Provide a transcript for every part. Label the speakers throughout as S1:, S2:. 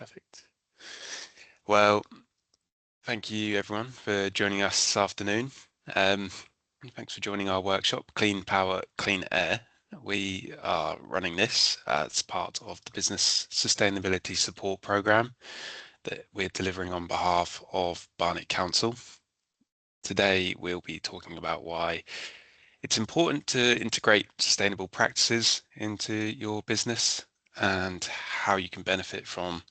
S1: Perfect. Well, thank you everyone for joining us this afternoon. Thanks for joining our workshop, Clean Power, Clean Air. We are running this as part of the Business Sustainability Support Programme that we're delivering on behalf of Barnet Council. Today, we'll be talking about why it's important to integrate sustainable practices into your business and how you can benefit from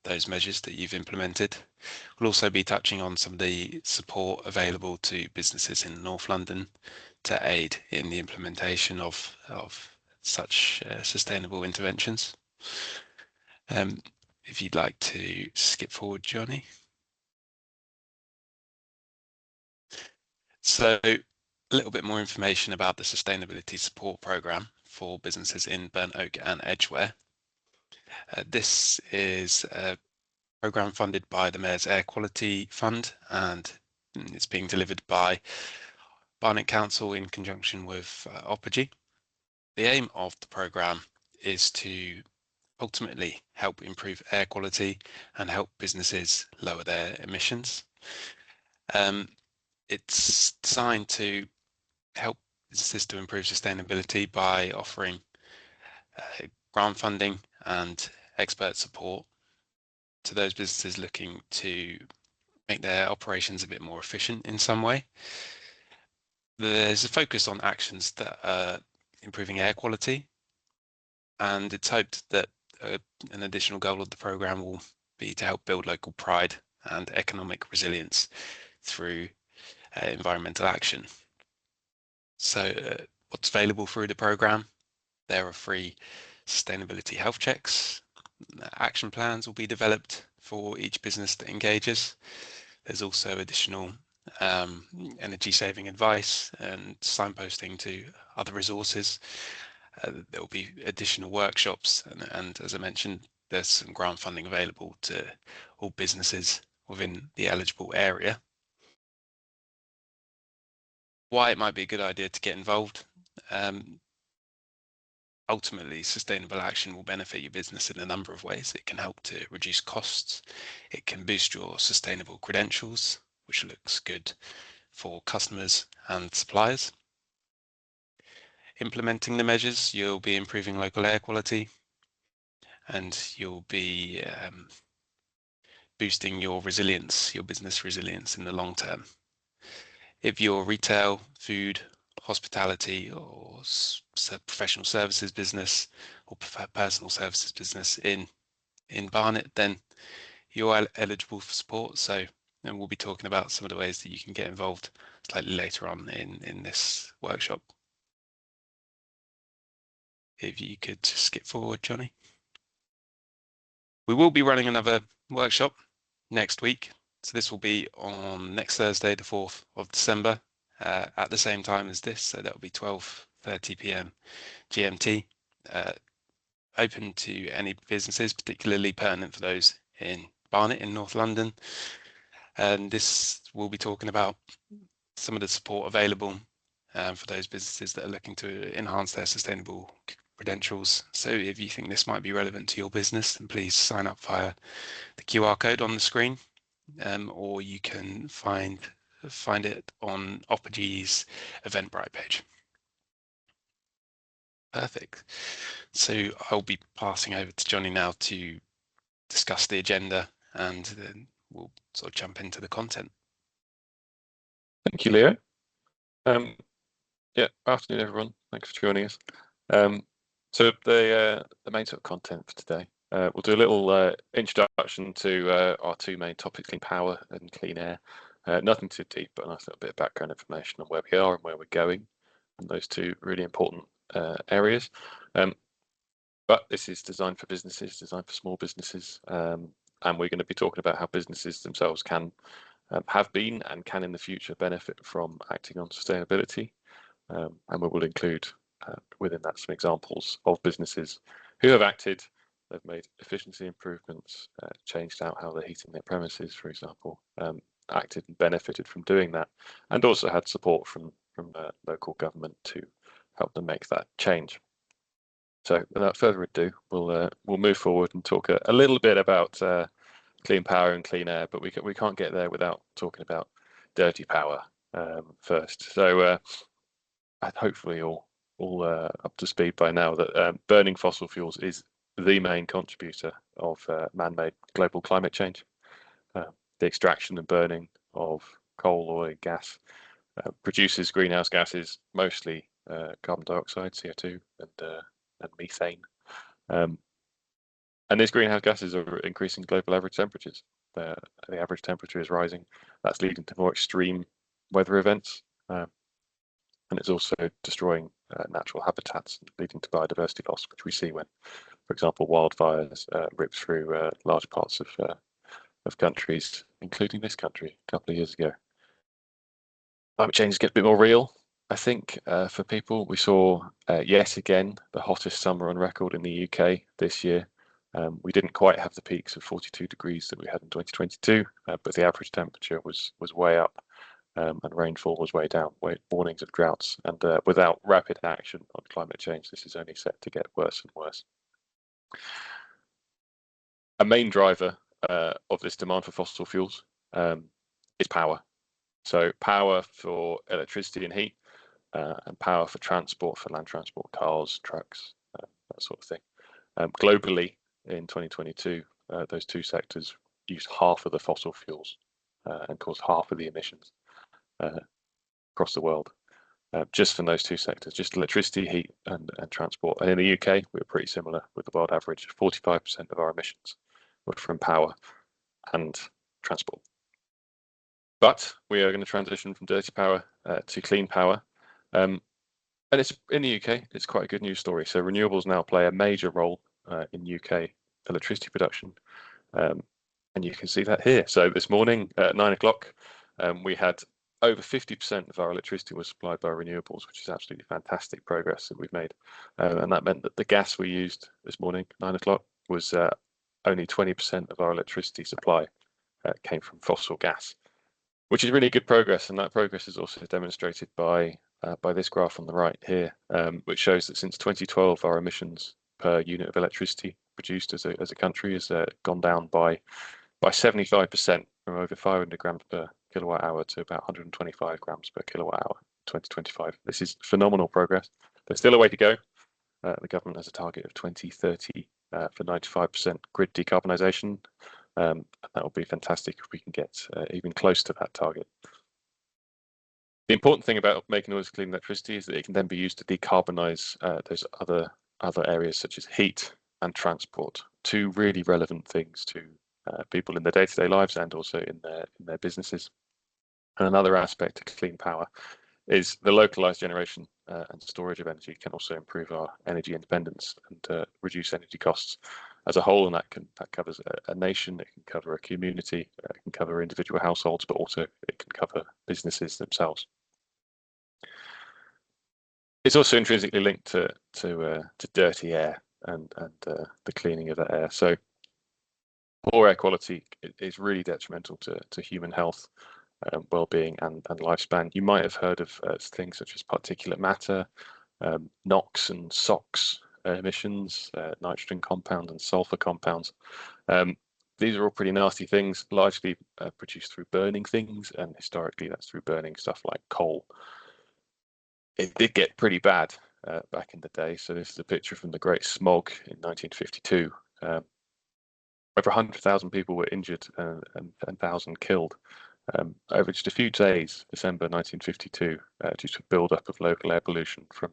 S1: those measures that you've implemented. We'll also be touching on some of the support available to businesses in North London to aid in the implementation of such sustainable interventions. If you'd like to skip forward, Johnny. So a little bit more information about the Sustainability Support Programme for businesses in Burnt Oak and Edgware. This is a programme funded by the Mayor's Air Quality Fund, and it's being delivered by Barnet Council in conjunction with Oppergy. The aim of the programme is to ultimately help improve air quality and help businesses lower their emissions. It's designed to help businesses to improve sustainability by offering grant funding and expert support to those businesses looking to make their operations a bit more efficient in some way. There's a focus on actions that are improving air quality, and it's hoped that an additional goal of the programme will be to help build local pride and economic resilience through environmental action. So what's available through the programme? There are free sustainability health checks. Action plans will be developed for each business that engages. There's also additional energy saving advice and signposting to other resources. There will be additional workshops, and as I mentioned, there's some grant funding available to all businesses within the eligible area. Why it might be a good idea to get involved. Ultimately, sustainable action will benefit your business in a number of ways. It can help to reduce costs. It can boost your sustainable credentials, which looks good for customers and suppliers. Implementing the measures, you'll be improving local air quality, and you'll be boosting your resilience, your business resilience in the long term. If you're retail, food, hospitality, or professional services business, or personal services business in Barnet, then you're eligible for support. So, and we'll be talking about some of the ways that you can get involved slightly later on in this workshop. If you could skip forward, Johnny. We will be running another workshop next week. So this will be on next Thursday, the 4th of December, at the same time as this. So that will be 12:30 p.m. GMT. Open to any businesses, particularly pertinent for those in Barnet in North London. And this will be talking about some of the support available for those businesses that are looking to enhance their sustainable credentials. So if you think this might be relevant to your business, then please sign up via the QR code on the screen, or you can find it on Oppergy's Eventbrite page. Perfect. So I'll be passing over to Johnny now to discuss the agenda, and then we'll sort of jump into the content.
S2: Thank you, Leo. Yeah, afternoon, everyone. Thanks for joining us. So the main sort of content for today, we'll do a little introduction to our two main topics, clean power and clean air. Nothing too deep, but a nice little bit of background information on where we are and where we're going, and those two really important areas. But this is designed for businesses, designed for small businesses, and we're going to be talking about how businesses themselves can have been and can in the future benefit from acting on sustainability. And we will include within that some examples of businesses who have acted. They've made efficiency improvements, changed out how they're heating their premises, for example, acted and benefited from doing that, and also had support from local government to help them make that change. So without further ado, we'll move forward and talk a little bit about clean power and clean air, but we can't get there without talking about dirty power first. So hopefully all up to speed by now that burning fossil fuels is the main contributor of man-made global climate change. The extraction and burning of coal, oil, gas produces greenhouse gases, mostly carbon dioxide, CO2, and methane. And these greenhouse gases are increasing global average temperatures. The average temperature is rising. That's leading to more extreme weather events. And it's also destroying natural habitats, leading to biodiversity loss, which we see when, for example, wildfires rip through large parts of countries, including this country a couple of years ago. Climate change gets a bit more real, I think, for people. We saw yet again the hottest summer on record in the UK this year. We didn't quite have the peaks of 42 degrees that we had in 2022, but the average temperature was way up, and rainfall was way down, warnings of droughts. And without rapid action on climate change, this is only set to get worse and worse. A main driver of this demand for fossil fuels is power. So power for electricity and heat, and power for transport, for land transport, cars, trucks, that sort of thing. Globally, in 2022, those two sectors used half of the fossil fuels and caused half of the emissions across the world, just from those two sectors, just electricity, heat, and transport. And in the UK, we're pretty similar with the world average. 45% of our emissions were from power and transport. But we are going to transition from dirty power to clean power. And it's in the UK, it's quite a good news story. So renewables now play a major role in UK electricity production. And you can see that here. So this morning at 9 o'clock, we had over 50% of our electricity was supplied by renewables, which is absolutely fantastic progress that we've made. And that meant that the gas we used this morning, 9 o'clock, was only 20% of our electricity supply came from fossil gas, which is really good progress. And that progress is also demonstrated by this graph on the right here, which shows that since 2012, our emissions per unit of electricity produced as a country has gone down by 75%, from over 500 grams per kilowatt hour to about 125 grams per kilowatt hour in 2025. This is phenomenal progress. There's still a way to go. The government has a target of 2030 for 95% grid decarbonisation. That would be fantastic if we can get even close to that target. The important thing about making all this clean electricity is that it can then be used to decarbonise those other areas such as heat and transport, two really relevant things to people in their day-to-day lives and also in their businesses. And another aspect of clean power is the localized generation and storage of energy can also improve our energy independence and reduce energy costs as a whole. And that covers a nation, it can cover a community, it can cover individual households, but also it can cover businesses themselves. It's also intrinsically linked to dirty air and the cleaning of that air. So poor air quality is really detrimental to human health, well-being, and lifespan. You might have heard of things such as particulate matter, NOx and SOx emissions, nitrogen compounds and sulfur compounds. These are all pretty nasty things, largely produced through burning things, and historically that's through burning stuff like coal. It did get pretty bad back in the day. So this is a picture from the Great Smog in 1952. Over 100,000 people were injured and 1,000 killed over just a few days, December 1952, due to a build-up of local air pollution from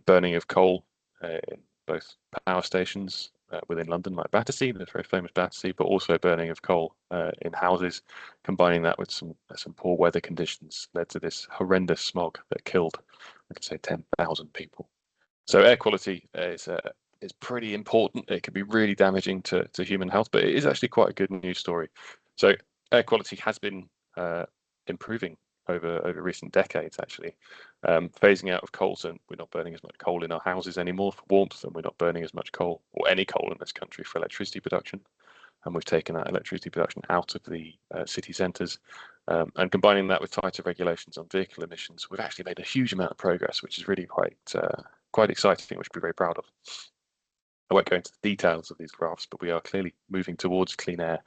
S2: burning of coal in both power stations within London, like Battersea, the very famous Battersea, but also burning of coal in houses. Combining that with some poor weather conditions led to this horrendous smog that killed, I could say, 10,000 people. So air quality is pretty important. It can be really damaging to human health, but it is actually quite a good news story. So air quality has been improving over recent decades, actually. Phasing out of coal, so we're not burning as much coal in our houses anymore for warmth, and we're not burning as much coal or any coal in this country for electricity production. And we've taken that electricity production out of the city centres, and combining that with tighter regulations on vehicle emissions, we've actually made a huge amount of progress, which is really quite quite exciting, which we're very proud of. I won't go into the details of these graphs, but we are clearly moving towards clean air.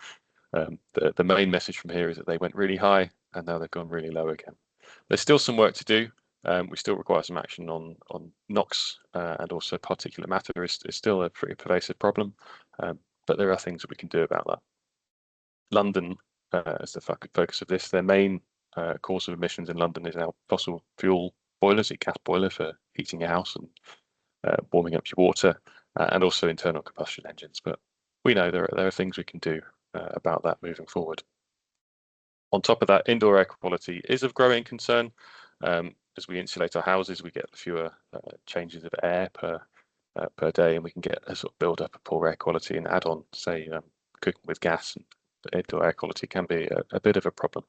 S2: The main message from here is that they went really high and now they've gone really low again. There's still some work to do. We still require some action on NOx and also particulate matter is still a pretty pervasive problem, but there are things that we can do about that. London, as the focus of this, their main cause of emissions in London is now fossil fuel boilers, a gas boiler for heating your house and warming up your water, and also internal combustion engines. But we know there are things we can do about that moving forward. On top of that, indoor air quality is of growing concern. As we insulate our houses, we get fewer changes of air per day, and we can get a sort of build up of poor air quality and add on, say, cooking with gas. And indoor air quality can be a bit of a problem.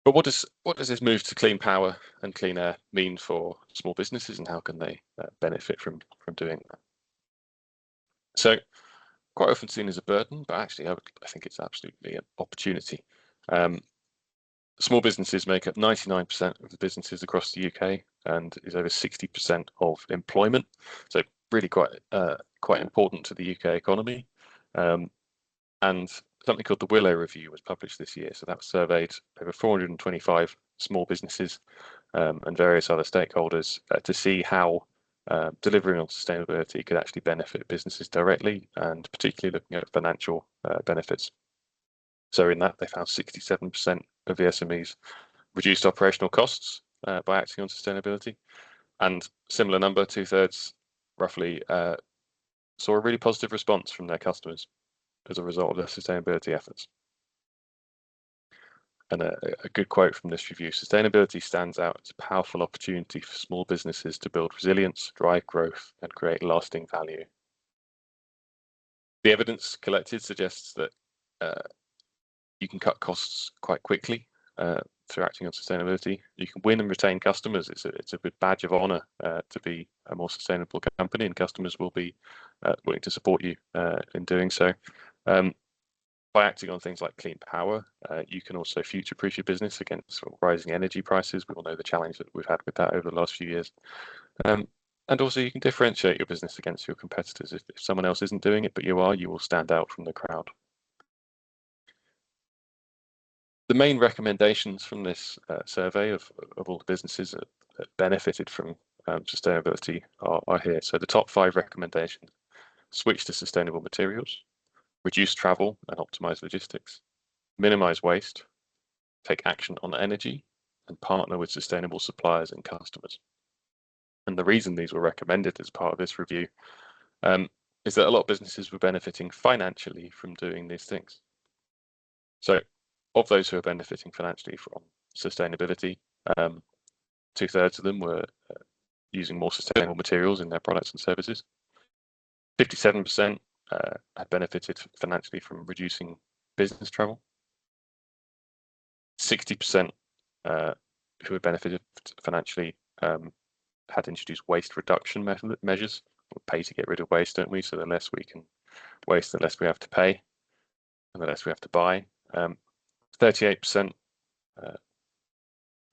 S2: But what does this move to clean power and clean air mean for small businesses, and how can they benefit from doing that? So, quite often seen as a burden, but actually I think it's absolutely an opportunity. Small businesses make up 99% of the businesses across the UK and is over 60% of employment. So really quite important to the UK economy. And something called the Willow Review was published this year. So that surveyed over 425 small businesses and various other stakeholders to see how delivering on sustainability could actually benefit businesses directly, and particularly looking at financial benefits. So in that, they found 67% of the SMEs reduced operational costs by acting on sustainability, and similar number, 2/3 roughly, saw a really positive response from their customers as a result of their sustainability efforts. And a good quote from this review: sustainability stands out as a powerful opportunity for small businesses to build resilience, drive growth, and create lasting value. The evidence collected suggests that you can cut costs quite quickly through acting on sustainability. You can win and retain customers. It's a good badge of honor to be a more sustainable company, and customers will be willing to support you in doing so. By acting on things like clean power, you can also future-proof your business against sort of rising energy prices. We all know the challenge that we've had with that over the last few years. And also you can differentiate your business against your competitors. If someone else isn't doing it, but you are, you will stand out from the crowd. The main recommendations from this survey of all the businesses that benefited from sustainability are here. So the top 5 recommendations: switch to sustainable materials, reduce travel and optimize logistics, minimize waste, take action on energy, and partner with sustainable suppliers and customers. And the reason these were recommended as part of this review is that a lot of businesses were benefiting financially from doing these things. So of those who are benefiting financially from sustainability, 2/3 of them were using more sustainable materials in their products and services. 57% had benefited financially from reducing business travel. 60% who had benefited financially had introduced waste reduction measures. We pay to get rid of waste, don't we? So the less we can waste, the less we have to pay, and the less we have to buy. 38%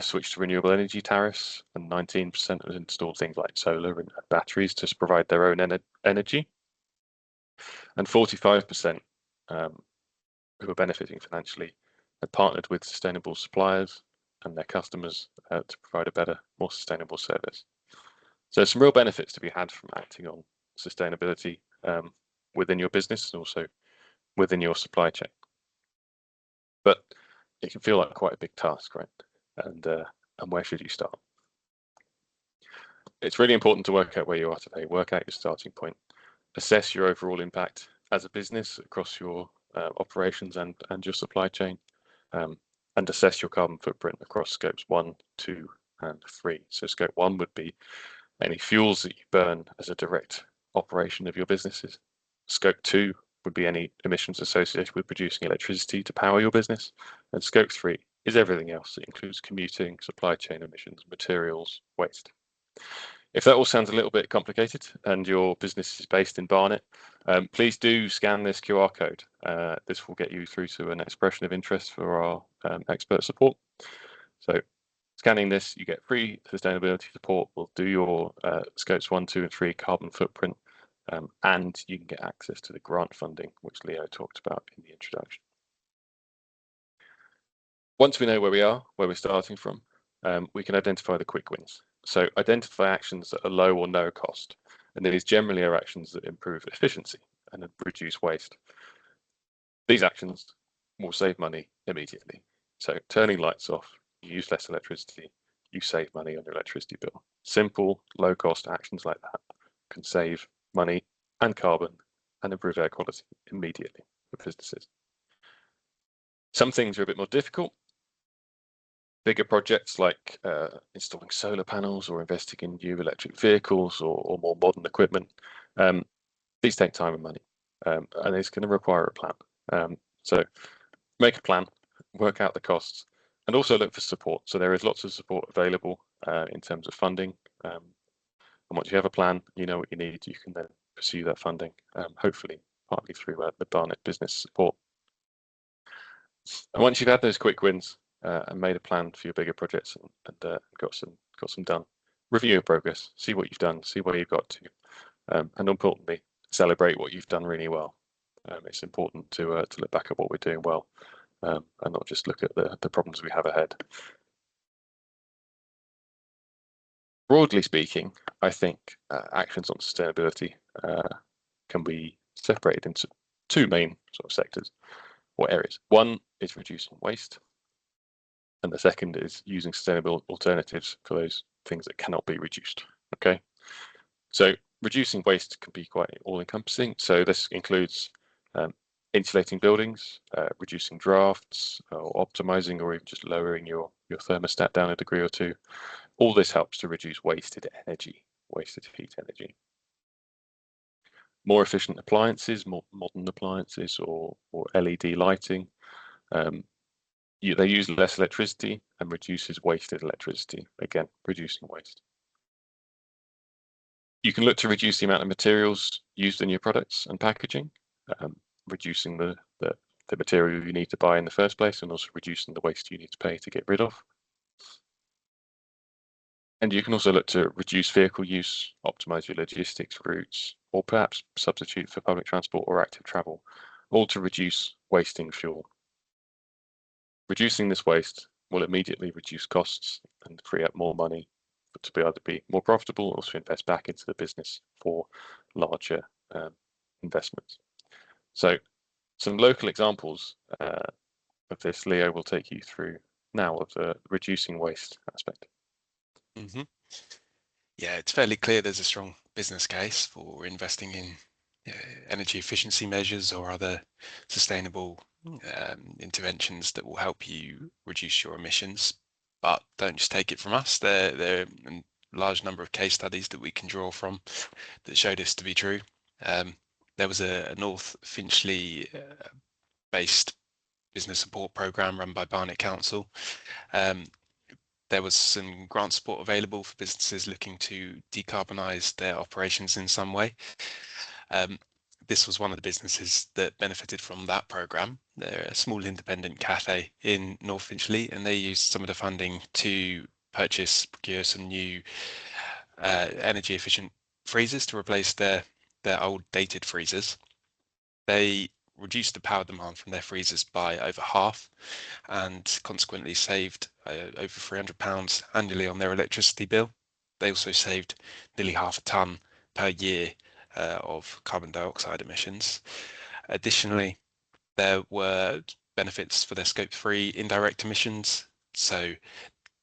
S2: switched to renewable energy tariffs, and 19% have installed things like solar and batteries to provide their own energy. And 45% who are benefiting financially had partnered with sustainable suppliers and their customers to provide a better, more sustainable service. So there's some real benefits to be had from acting on sustainability within your business and also within your supply chain. But it can feel like quite a big task, right? And where should you start? It's really important to work out where you are today, work out your starting point, assess your overall impact as a business across your operations and your supply chain, and assess your carbon footprint across scopes 1, 2, and 3. So scope 1 would be any fuels that you burn as a direct operation of your businesses. Scope 2 would be any emissions associated with producing electricity to power your business. And scope 3 is everything else. It includes commuting, supply chain emissions, materials, waste. If that all sounds a little bit complicated and your business is based in Barnet, please do scan this QR code. This will get you through to an expression of interest for our expert support. So Scanning this, you get free sustainability support. We'll do your scopes 1, 2, and 3 carbon footprint, and you can get access to the grant funding, which Leo talked about in the introduction. Once we know where we are, where we're starting from, we can identify the quick wins. So identify actions that are low or no cost, and these generally are actions that improve efficiency and reduce waste. These actions will save money immediately. So turning lights off, you use less electricity, you save money on your electricity bill. Simple, low-cost actions like that can save money and carbon and improve air quality immediately for businesses. Some things are a bit more difficult. Bigger projects like installing solar panels or investing in new electric vehicles or more modern equipment, these take time and money, and it's going to require a plan. So make a plan, work out the costs, and also look for support. So there is lots of support available in terms of funding. And once you have a plan, you know what you need, you can then pursue that funding, hopefully partly through the Barnet business support. And once you've had those quick wins and made a plan for your bigger projects and got some done, review your progress, see what you've done, see where you've got to, and importantly, celebrate what you've done really well. It's important to look back at what we're doing well and not just look at the problems we have ahead. Broadly speaking, I think actions on sustainability can be separated into two main sort of sectors or areas. One is reducing waste, and the second is using sustainable alternatives for those things that cannot be reduced. Okay, so reducing waste can be quite all-encompassing. So this includes insulating buildings, reducing drafts, or optimizing, or even just lowering your thermostat down a degree or two. All this helps to reduce wasted energy, wasted heat energy. More efficient appliances, more modern appliances, or LED lighting. They use less electricity and reduces wasted electricity, again, reducing waste. You can look to reduce the amount of materials used in your products and packaging, reducing the material you need to buy in the first place, and also reducing the waste you need to pay to get rid of. And you can also look to reduce vehicle use, optimize your logistics routes, or perhaps substitute for public transport or active travel, all to reduce wasting fuel. Reducing this waste will immediately reduce costs and free up more money to be able to be more profitable, also invest back into the business for larger investments. So some local examples of this, Leo will take you through now of the reducing waste aspect.
S1: Mm-hmm. Yeah, it's fairly clear there's a strong business case for investing in energy efficiency measures or other sustainable interventions that will help you reduce your emissions. But don't just take it from us. There are a large number of case studies that we can draw from that show this to be true. There was a North Finchley based business support program run by Barnet Council. There was some grant support available for businesses looking to decarbonise their operations in some way. This was one of the businesses that benefited from that programme. They're a small independent cafe in North Finchley, and they used some of the funding to procure some new energy efficient freezers to replace their old dated freezers. They reduced the power demand from their freezers by over half and consequently saved over £300 annually on their electricity bill. They also saved nearly half a tonne per year of carbon dioxide emissions. Additionally, there were benefits for their scope 3 indirect emissions. So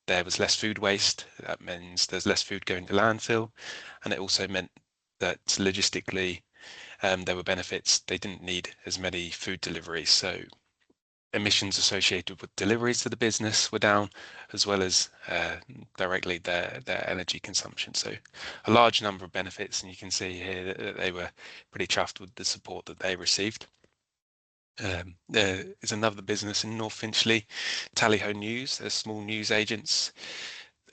S1: there was less food waste. That means there's less food going to landfill. And it also meant that logistically, there were benefits. They didn't need as many food deliveries. So emissions associated with deliveries to the business were down, as well as directly their energy consumption. So a large number of benefits, and you can see here that they were pretty chuffed with the support that they received. There is another business in North Finchley, Tallyho News. They're small news agents.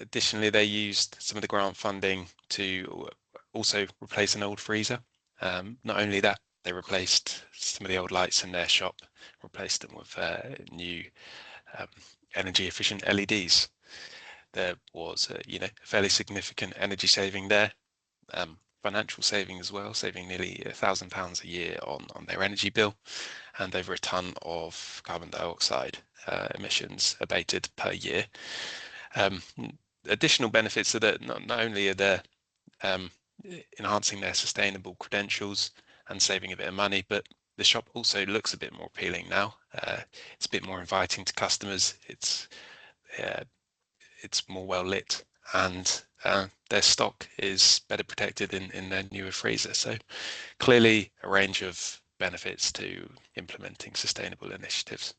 S1: Additionally, they used some of the grant funding to also replace an old freezer. Not only that, they replaced some of the old lights in their shop, replaced them with new energy efficient LEDs. there was a fairly significant energy saving there, financial saving as well, saving nearly £1,000 a year on their energy bill, and over a tonne of carbon dioxide emissions abated per year. Additional benefits are that not only are there enhancing their sustainable credentials and saving a bit of money, but the shop also looks a bit more appealing now. It's a bit more inviting to customers. It's more well lit, and their stock is better protected in their newer freezer. So clearly a range of benefits to implementing sustainable initiatives.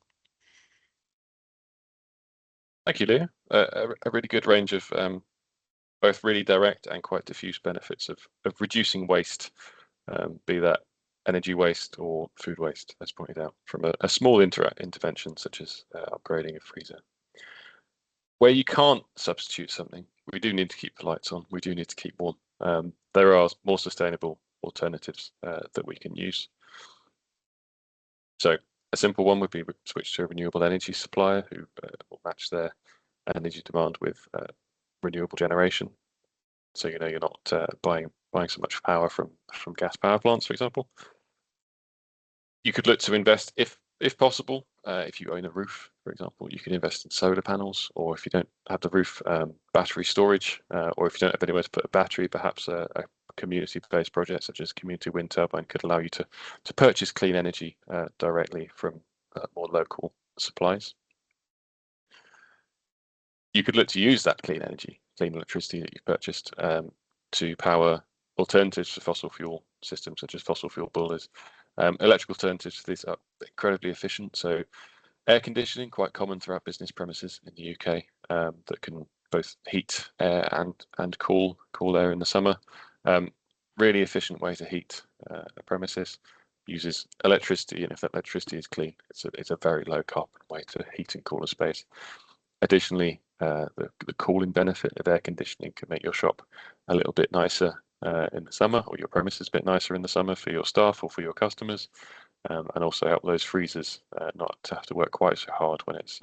S2: Thank you, Leo. A really good range of both really direct and quite diffuse benefits of reducing waste, be that energy waste or food waste, as pointed out, from a small intervention such as upgrading a freezer. Where you can't substitute something, we do need to keep the lights on. We do need to keep warm. There are more sustainable alternatives that we can use. So a simple one would be switch to a renewable energy supplier who will match their energy demand with renewable generation. So you're not buying so much power from gas power plants, for example. You could look to invest, if possible, if you own a roof, for example, you can invest in solar panels, or if you don't have the roof, battery storage, or if you don't have anywhere to put a battery, perhaps a community-based project such as community wind turbine could allow you to purchase clean energy directly from more local supplies. You could look to use that clean energy, clean electricity that you've purchased to power alternatives to fossil fuel systems, such as fossil fuel boilers. Electrical alternatives to these are incredibly efficient. So air conditioning, quite common throughout business premises in the UK, that can both heat air and cool air in the summer. Really efficient way to heat a premises. Uses electricity, and if that electricity is clean, it's a very low carbon way to heat and cool a space. Additionally, the cooling benefit of air conditioning can make your shop a little bit nicer in the summer, or your premises a bit nicer in the summer for your staff or for your customers, and also help those freezers not to have to work quite so hard when it's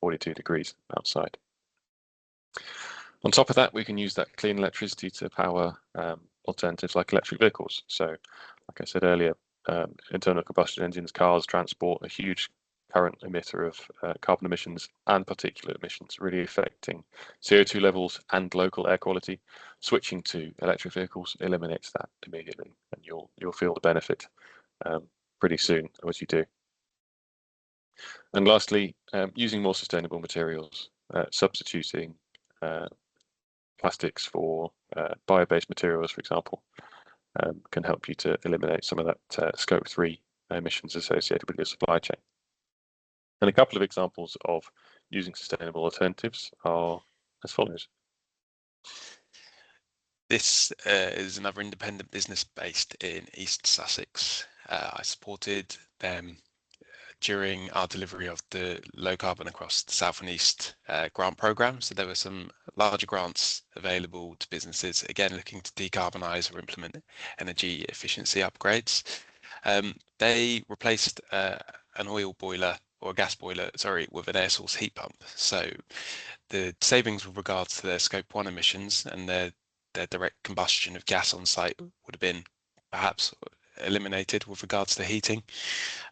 S2: 42 degrees outside. On top of that, we can use that clean electricity to power alternatives like electric vehicles. So, like I said earlier, internal combustion engines, cars, transport, a huge current emitter of carbon emissions and particulate emissions, really affecting CO2 levels and local air quality. Switching to electric vehicles eliminates that immediately, and you'll feel the benefit pretty soon as you do. And lastly, using more sustainable materials, substituting plastics for bio-based materials, for example, can help you to eliminate some of that Scope 3 emissions associated with your supply chain. And a couple of examples of using sustainable alternatives are as follows.
S1: This is another independent business based in East Sussex. I supported them during our delivery of the low carbon across the South and East grant programme. So there were some larger grants available to businesses, again, looking to decarbonise or implement energy efficiency upgrades. They replaced an oil boiler or a gas boiler, with an air source heat pump. So the savings with regards to their Scope 1 emissions and their direct combustion of gas on site would have been perhaps eliminated with regards to heating.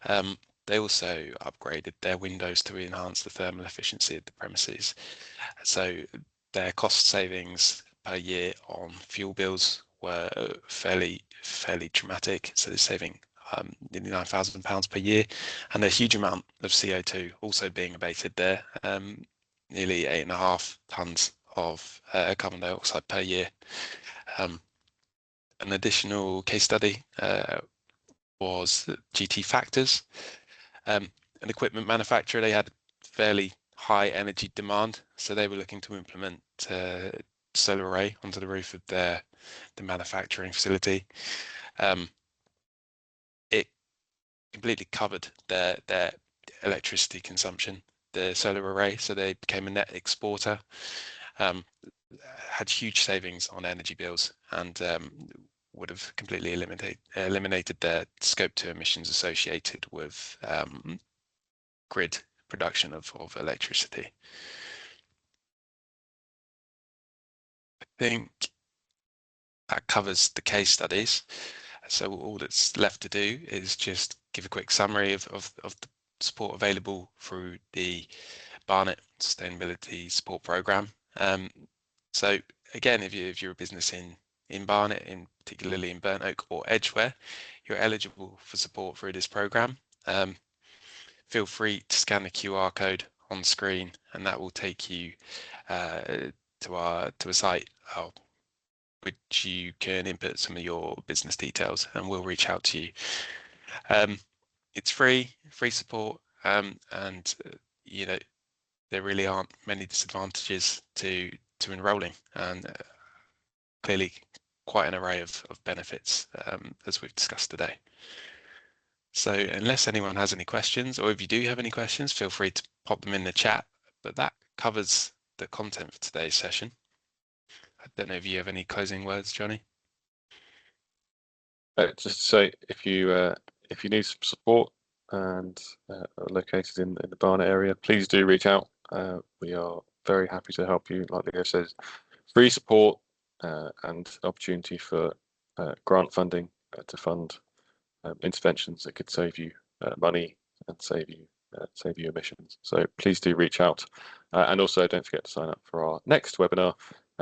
S1: They also upgraded their windows to enhance the thermal efficiency of the premises. So their cost savings per year on fuel bills were fairly dramatic. So they're saving nearly £9,000 per year, and a huge amount of CO2 also being abated there, nearly 8.5 tonnes of carbon dioxide per year. An additional case study was GT Factors, an equipment manufacturer. They had fairly high energy demand, so they were looking to implement solar array onto the roof of the manufacturing facility. It completely covered their electricity consumption, the solar array, so they became a net exporter. Had huge savings on energy bills, and would have completely eliminated their Scope 2 emissions associated with grid production of electricity. think that covers the case studies. So all that's left to do is just give a quick summary of the support available through the Barnet Sustainability Support Program. So again, if you're a business in Barnet, particularly in Burnt Oak or Edgware, you're eligible for support through this program. Feel free to scan the QR code on screen, and that will take you to a site which you can input some of your business details, and we'll reach out to you. It's free support, and you know, there really aren't many disadvantages to enrolling, and clearly quite an array of benefits, as we've discussed today. So unless anyone has any questions, or if you do have any questions, feel free to pop them in the chat. But that covers the content for today's session. I don't know if you have any closing words, Johnny.
S2: Just to say, if you need some support and are located in the Barnet area, please do reach out. We are very happy to help you. Like Leo says, free support and opportunity for grant funding to fund interventions that could save you money and save you emissions. So please do reach out, and also don't forget to sign up for our next webinar,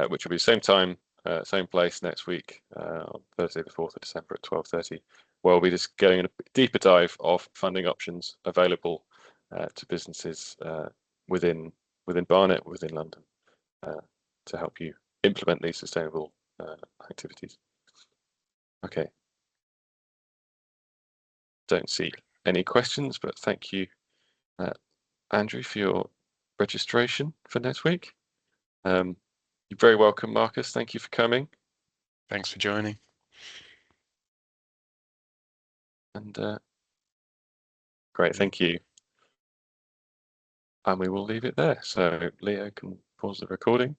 S2: which will be same time, same place next week on Thursday the 4th of December at 12:30, where we'll be just getting a deeper dive of funding options available to businesses within Barnet, within London, to help you implement these sustainable activities. Okay. Don't see any questions, but thank you, Andrew, for your registration for next week. You're very welcome, Marcus. Thank you for coming.
S1: Thanks for joining.
S2: And great, thank you. And we will leave it there. So Leo can pause the recording.